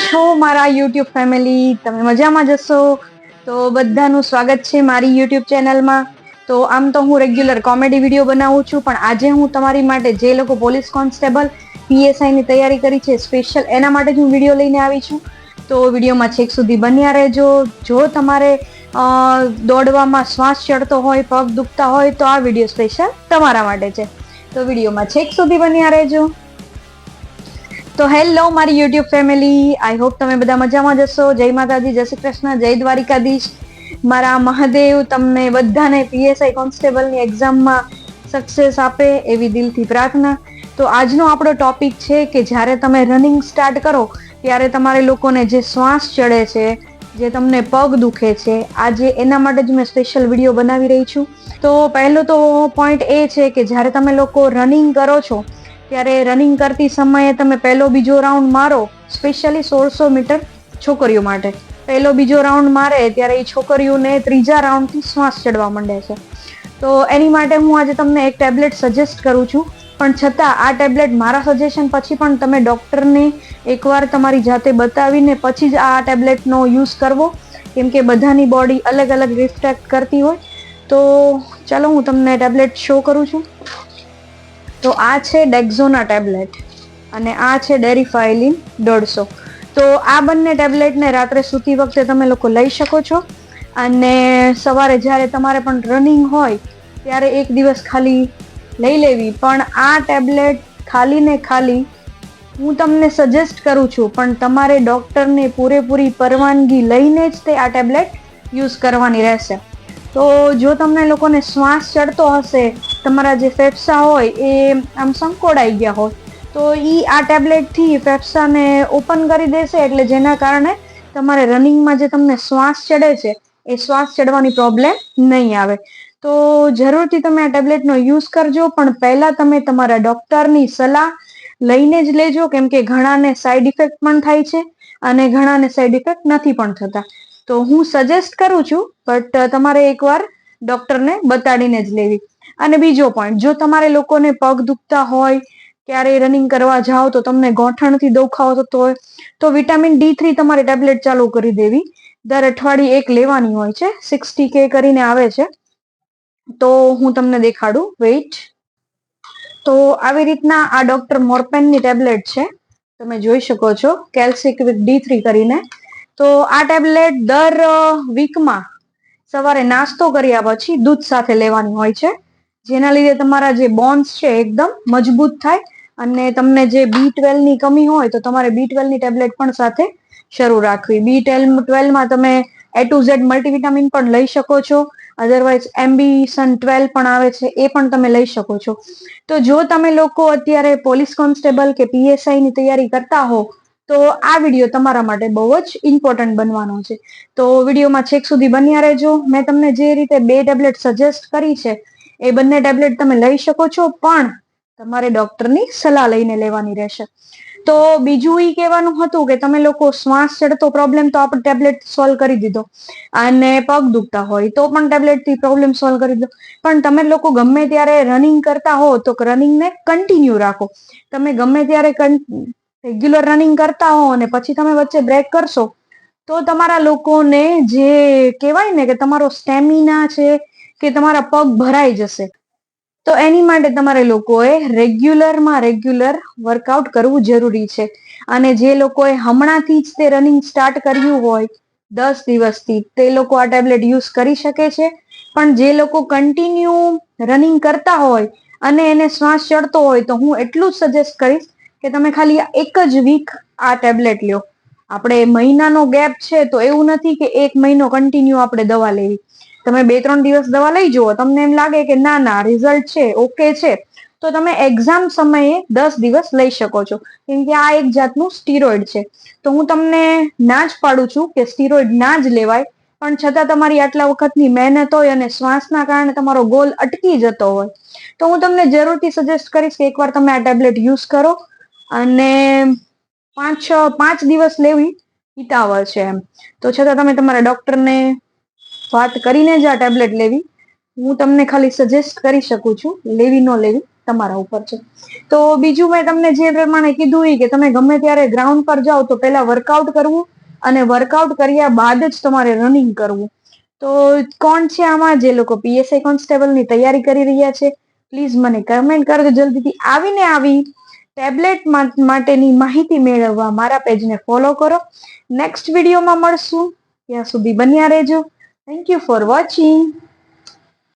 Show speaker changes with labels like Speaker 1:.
Speaker 1: છો મારા YouTube family? તમે મજામાં જશો તો બધાનું સ્વાગત છે મારી યુટ્યુબ ચેનલમાં. તો આમ તો હું રેગ્યુલર કોમેડી વિડીયો બનાવું છું, પણ આજે હું તમારી માટે જે લોકો પોલીસ કોન્સ્ટેબલ PSI ની તૈયારી કરી છે સ્પેશિયલ એના માટે જ હું વિડીયો લઈને આવી છું. તો વિડીયોમાં છેક સુધી બન્યા રહેજો. જો તમારે દોડવામાં શ્વાસ ચડતો હોય, પગ દુખતા હોય તો આ વિડીયો સ્પેશિયલ તમારા માટે છે. તો વિડીયોમાં છેક સુધી બન્યા રહેજો. તો હેલો મારી યુટ્યુબ ફેમિલી, આઈ હોપ તમે બધા મજામાં જશો. જય માતાજી, જય શ્રી કૃષ્ણ, જય દ્વારિકાધીશ. મારા મહાદેવ તમને બધાને PSI કોન્સ્ટેબલની એક્ઝામમાં સક્સેસ આપે એવી દિલથી પ્રાર્થના. તો આજનો આપણો ટોપિક છે કે જ્યારે તમે રનિંગ સ્ટાર્ટ કરો ત્યારે તમારે લોકોને જે શ્વાસ ચડે છે, જે તમને પગ દુખે છે, આજે એના માટે જ મેં સ્પેશિયલ વિડીયો બનાવી રહી છું. તો પહેલો તો પોઈન્ટ એ છે કે જ્યારે તમે લોકો રનિંગ કરો છો ત્યારે રનિંગ કરતી સમયે તમે પહેલો બીજો રાઉન્ડ મારો, સ્પેશિયલી 1600 મીટર છોકરીઓ માટે પહેલો બીજો રાઉન્ડ મારે ત્યારે એ છોકરીઓને ત્રીજા રાઉન્ડથી શ્વાસ ચડવા માંડે છે. તો એની માટે હું આજે તમને એક ટેબ્લેટ સજેસ્ટ કરું છું, પણ છતાં આ ટેબ્લેટ મારા સજેશન પછી પણ તમે ડૉક્ટરને એકવાર તમારી જાતે બતાવીને પછી જ આ ટેબ્લેટનો યુઝ કરવો, કેમ કે બધાની બોડી અલગ અલગ રિફ્લેક્ટ કરતી હોય. તો ચાલો હું તમને ટેબ્લેટ શો કરું છું. તો આ છે ડેક્ઝોના ટેબ્લેટ અને આ છે ડેરિફાયલિન 150. તો આ બંને ટેબ્લેટને રાત્રે સૂતી વખતે તમે લોકો લઈ શકો છો, અને સવારે જ્યારે તમારે પણ રનિંગ હોય ત્યારે એક દિવસ ખાલી લઈ લેવી. પણ આ ટેબ્લેટ ખાલી ને ખાલી હું તમને સજેસ્ટ કરું છું, પણ તમારે ડૉક્ટરને પૂરેપૂરી પરવાનગી લઈને જ તે આ ટેબ્લેટ યુઝ કરવાની રહેશે. તો જો તમને લોકોને શ્વાસ ચડતો હશે, તમારા જે ફેફસા હોય એ આમ સંકોડાઈ ગયા હોય, તો આ ટેબ્લેટથી ફેફસાને ઓપન કરી દેશે, એટલે જેના કારણે તમારે રનિંગમાં જે તમને શ્વાસ ચડે છે એ શ્વાસ ચડવાની પ્રોબ્લેમ નહીં આવે. તો જરૂરથી તમે આ ટેબ્લેટનો યુઝ કરજો, પણ પહેલાં તમે તમારા ડૉક્ટરની સલાહ લઈને જ લેજો, કેમ કે ઘણાને સાઈડ ઇફેક્ટ પણ થાય છે અને ઘણાને સાઈડ ઇફેક્ટ નથી પણ થતા. તો હું સજેસ્ટ કરું છું, બટ તમારે એકવાર ડૉક્ટરને બતાડીને જ લેવી. અને બીજો પોઈન્ટ, જો તમારે લોકોને પગ દુખતા હોય, ક્યારેય રનિંગ કરવા જાઓ તો તમને ગોઠણથી દુખાવો થતો હોય, તો વિટામિન D3 તમારે ટેબ્લેટ ચાલુ કરી દેવી. દર અઠવાડિયે એક લેવાની હોય છે, 60K કરીને આવે છે. તો હું તમને દેખાડું, વેઇટ. તો આવી રીતના આ ડોક્ટર મોર્પેનની ટેબ્લેટ છે, તમે જોઈ શકો છો, કેલ્સિક વિથ D3 કરીને. તો આ ટેબ્લેટ દર વીકમાં સવારે નાસ્તો કર્યા પછી દૂધ સાથે લેવાની હોય છે, જેના લીધે તમારા જે બોન્સ છે એકદમ મજબૂત થાય. અને તમને જે B12 ની કમી હોય તો તમારે B12 ની ટેબ્લેટ પણ સાથે શરૂ રાખવી. B12 માં તમે A to Z મલ્ટીવિટામિન પણ લઈ શકો છો, અધરવાઇઝ એમ્બિશન 12 પણ આવે છે, એ પણ તમે લઈ શકો છો. તો જો તમે લોકો અત્યારે પોલીસ કોન્સ્ટેબલ કે PSI ની તૈયારી કરતા હો તો આ વિડીયો તમારા માટે બહુ જ ઇમ્પોર્ટન્ટ બનવાનો છે. તો વિડીયોમાં છેક સુધી બન્યા રહેજો. મેં તમને જે રીતે 2 ટેબ્લેટ સજેસ્ટ કરી છે એ બંને ટેબ્લેટ તમે લઈ શકો છો, પણ તમારે ડૉક્ટરની સલાહ લઈને લેવાની રહેશે. તો બીજું એ કહેવાનું હતું કે તમે લોકો શ્વાસ ચડતો પ્રોબ્લેમ તો આપણે ટેબ્લેટ સોલ્વ કરી દીધો, અને પગ દુખતા હોય તો પણ ટેબ્લેટથી પ્રોબ્લેમ સોલ્વ કરી દીધો. પણ તમે લોકો ગમે ત્યારે રનિંગ કરતા હો તો રનિંગને કન્ટિન્યુ રાખો. તમે ગમે ત્યારે રેગ્યુલર રનિંગ કરતા હો અને પછી તમે વચ્ચે બ્રેક કરશો તો તમારા લોકોને જે કહેવાય ને કે તમારો સ્ટેમિના છે કે તમારા પગ ભરાઈ જશે. તો એની માટે તમારે લોકોએ રેગ્યુલર વર્કઆઉટ કરવું જરૂરી છે. અને જે લોકોએ હમણાંથી જ તે રનિંગ સ્ટાર્ટ કર્યું હોય 10 દિવસથી, તે લોકો આ ટેબ્લેટ યુઝ કરી શકે છે. પણ જે લોકો કન્ટિન્યુ રનિંગ કરતા હોય અને એને શ્વાસ ચડતો હોય તો હું એટલું જ સજેસ્ટ કરીશ કે તમે ખાલી એક જ વીક આ ટેબ્લેટ લ્યો. આપણે મહિનાનો ગેપ છે તો એવું નથી કે 1 મહિનો કન્ટિન્યુ આપણે દવા લેવી. તમે 2-3 દિવસ દવા લઈ જુઓ, તમને એમ લાગે કે ના રિઝલ્ટ છે, ઓકે છે, તો તમે એક્ઝામ સમયે 10 દિવસ લઈ શકો છો, કેમ કે આ એક જાતનું સ્ટીરોઇડ છે. તો હું તમને ના જ પાડું છું કે સ્ટીરોઇડ ના જ લેવાય, પણ છતાં તમારી આટલા વખતની મહેનત હોય અને શ્વાસના કારણે તમારો ગોલ અટકી જતો હોય તો હું તમને જરૂરથી સજેસ્ટ કરીશ કે એકવાર તમે આ ટેબ્લેટ યુઝ કરો. અને 5 દિવસ લેવી હિતાવહ છે એમ. તો છતાં તમે તમારા ડૉક્ટરને વાત કરીને જ આ ટેબ્લેટ લેવી. હું તમને ખાલી સજેસ્ટ કરી શકું છું, લેવી ન લેવી તમારા ઉપર છે. તો બીજું મેં તમને જે પ્રમાણે કીધું કે તમે ગમે ત્યારે ગ્રાઉન્ડ પર જાઓ તો પહેલા વર્કઆઉટ કરવું અને વર્કઆઉટ કર્યા બાદ જ તમારે રનિંગ કરવું. તો કોણ છે આમાં જે લોકો પીએસઆઈ કોન્સ્ટેબલની તૈયારી કરી રહ્યા છે? પ્લીઝ મને કમેન્ટ કરજો જલ્દીથી. આવી ટેબ્લેટ માટેની માહિતી મેળવવા મારા પેજને ફોલો કરો. નેક્સ્ટ વિડીયોમાં મળશું, ત્યાં સુધી બન્યા રહેજો. Thank you for watching.